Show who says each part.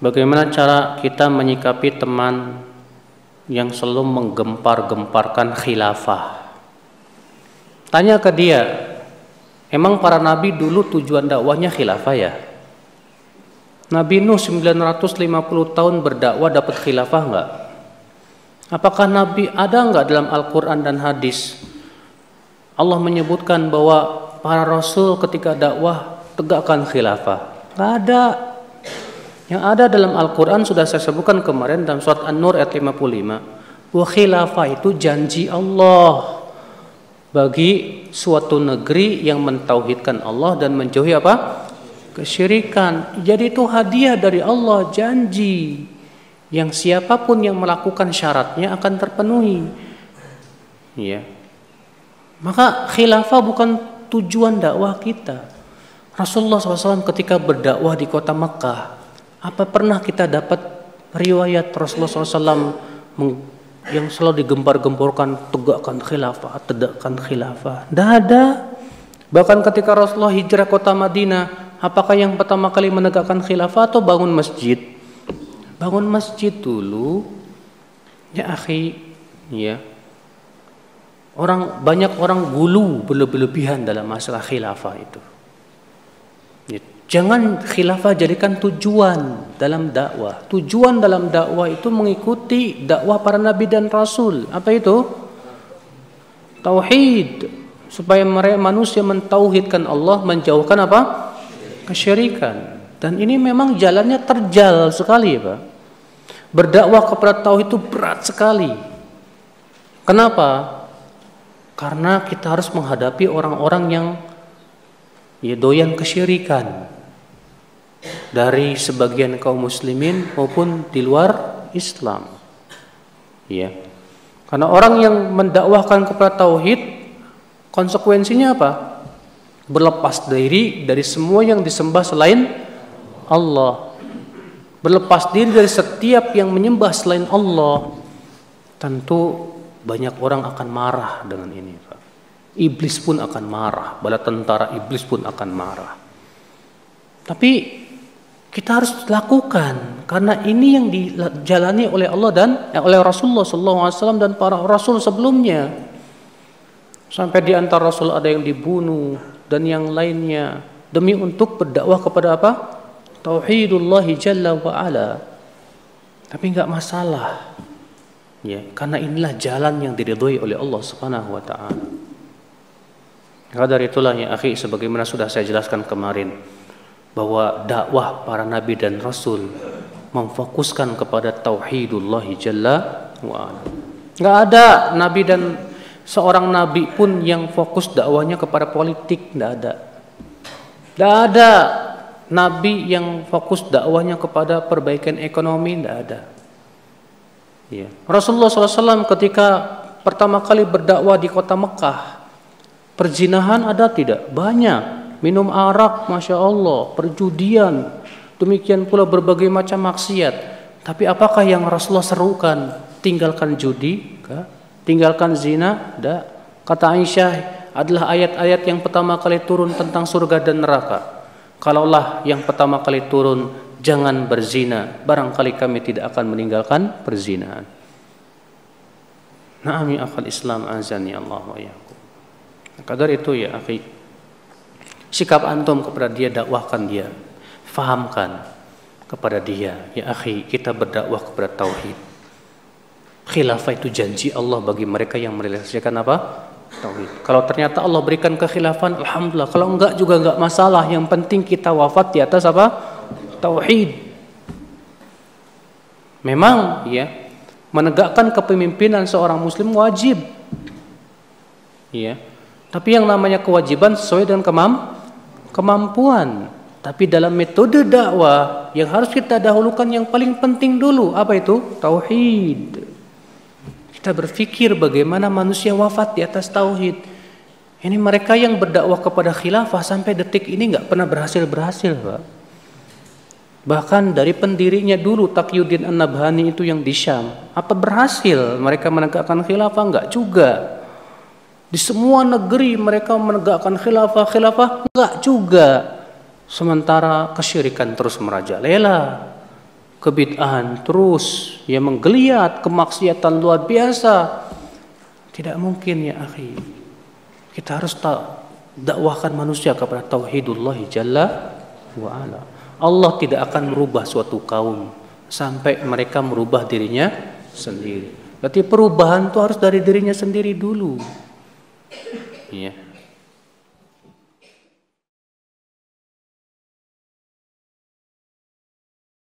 Speaker 1: Bagaimana cara kita menyikapi teman yang selalu menggempar-gemparkan khilafah? Tanya ke dia, emang para nabi dulu tujuan dakwahnya khilafah ya? Nabi Nuh 950 tahun berdakwah dapat khilafah enggak? Apakah Nabi ada enggak dalam Al-Quran dan hadis? Allah menyebutkan bahwa para rasul ketika dakwah tegakkan khilafah. Enggak ada. Yang ada dalam Al-Quran sudah saya sebutkan kemarin dalam surat An-Nur ayat 55. Bahwa khilafah itu janji Allah bagi suatu negeri yang mentauhidkan Allah dan menjauhi apa? Kesyirikan. Jadi itu hadiah dari Allah, janji yang siapapun yang melakukan syaratnya akan terpenuhi. Ya. Maka khilafah bukan tujuan dakwah kita. Rasulullah SAW ketika berdakwah di kota Mekah, apa pernah kita dapat riwayat Rasulullah SAW yang selalu digempar-gemborkan tegakkan khilafah, tegakkan khilafah? Tidak ada. Bahkan ketika Rasulullah hijrah kota Madinah, apakah yang pertama kali menegakkan khilafah atau bangun masjid? Bangun masjid dulu. Ya akhi, ya. Banyak orang gulu berlebihan dalam masalah khilafah itu. Ya, jangan khilafah jadikan tujuan dalam dakwah. Tujuan dalam dakwah itu mengikuti dakwah para nabi dan rasul. Apa itu? Tauhid. Supaya manusia mentauhidkan Allah, menjauhkan apa? Kesyirikan. Dan ini memang jalannya terjal sekali, Pak. Berdakwah kepada tauhid itu berat sekali. Kenapa? Karena kita harus menghadapi orang-orang yang doyan kesyirikan dari sebagian kaum muslimin maupun di luar Islam. Ya. Karena orang yang mendakwahkan kepada tauhid, konsekuensinya apa? Berlepas diri dari semua yang disembah selain Allah. Berlepas diri dari setiap yang menyembah selain Allah. Tentu banyak orang akan marah dengan ini, Pak. Iblis pun akan marah, bala tentara iblis pun akan marah. Tapi kita harus lakukan karena ini yang dijalani oleh Allah dan oleh Rasulullah SAW dan para rasul sebelumnya. Sampai di antara rasul ada yang dibunuh dan yang lainnya demi untuk berdakwah kepada apa? Tauhidullah Jalla wa Ala. Tapi enggak masalah. Ya, karena inilah jalan yang diridhoi oleh Allah Subhanahu wa taala. Maka dari itulah ya akhi, sebagaimana sudah saya jelaskan kemarin bahwa dakwah para nabi dan rasul memfokuskan kepada tauhidullah Jalla wa Ala. Enggak ada nabi dan seorang nabi pun yang fokus dakwahnya kepada politik, enggak ada. Enggak ada nabi yang fokus dakwahnya kepada perbaikan ekonomi, enggak ada. Ya. Rasulullah SAW ketika pertama kali berdakwah di kota Mekah, perzinahan ada tidak? Banyak. Minum arak, Masya Allah, perjudian, demikian pula berbagai macam maksiat. Tapi apakah yang Rasulullah serukan? Tinggalkan judi? Enggak. Tinggalkan zina? Enggak. Kata Aisyah, adalah ayat-ayat yang pertama kali turun tentang surga dan neraka. Kalaulah yang pertama kali turun, jangan berzina, barangkali kami tidak akan meninggalkan perzinahan. Na'am ya akhal Islam, azani Allah wa iyyakum. Maka dari itu ya akhi, sikap antum kepada dia, dakwahkan dia, fahamkan kepada dia, ya akhi, kita berdakwah kepada tauhid. Khilafah itu janji Allah bagi mereka yang merealisasikan apa? Tauhid. Kalau ternyata Allah berikan kekhilafan, alhamdulillah. Kalau enggak juga enggak masalah. Yang penting kita wafat di atas apa? Tauhid. Memang ya, menegakkan kepemimpinan seorang muslim wajib. Ya. Tapi yang namanya kewajiban sesuai dengan kemampuan. Tapi dalam metode dakwah yang harus kita dahulukan yang paling penting dulu, apa itu? Tauhid. Kita berpikir bagaimana manusia wafat di atas tauhid. Ini mereka yang berdakwah kepada khilafah sampai detik ini nggak pernah berhasil, Pak. Bahkan dari pendirinya dulu Taqiyuddin An-Nabhani itu yang di Syam, apa berhasil mereka menegakkan khilafah? Enggak juga. Di semua negeri mereka menegakkan khilafah enggak juga. Sementara kesyirikan terus merajalela. kebid'ahan terus, ya menggeliat, kemaksiatan luar biasa. Tidak mungkin ya akhi. Kita harus dakwahkan manusia kepada tauhidullah jalla wa ala. Allah tidak akan merubah suatu kaum sampai mereka merubah dirinya sendiri. Berarti perubahan itu harus dari dirinya sendiri dulu. Ya.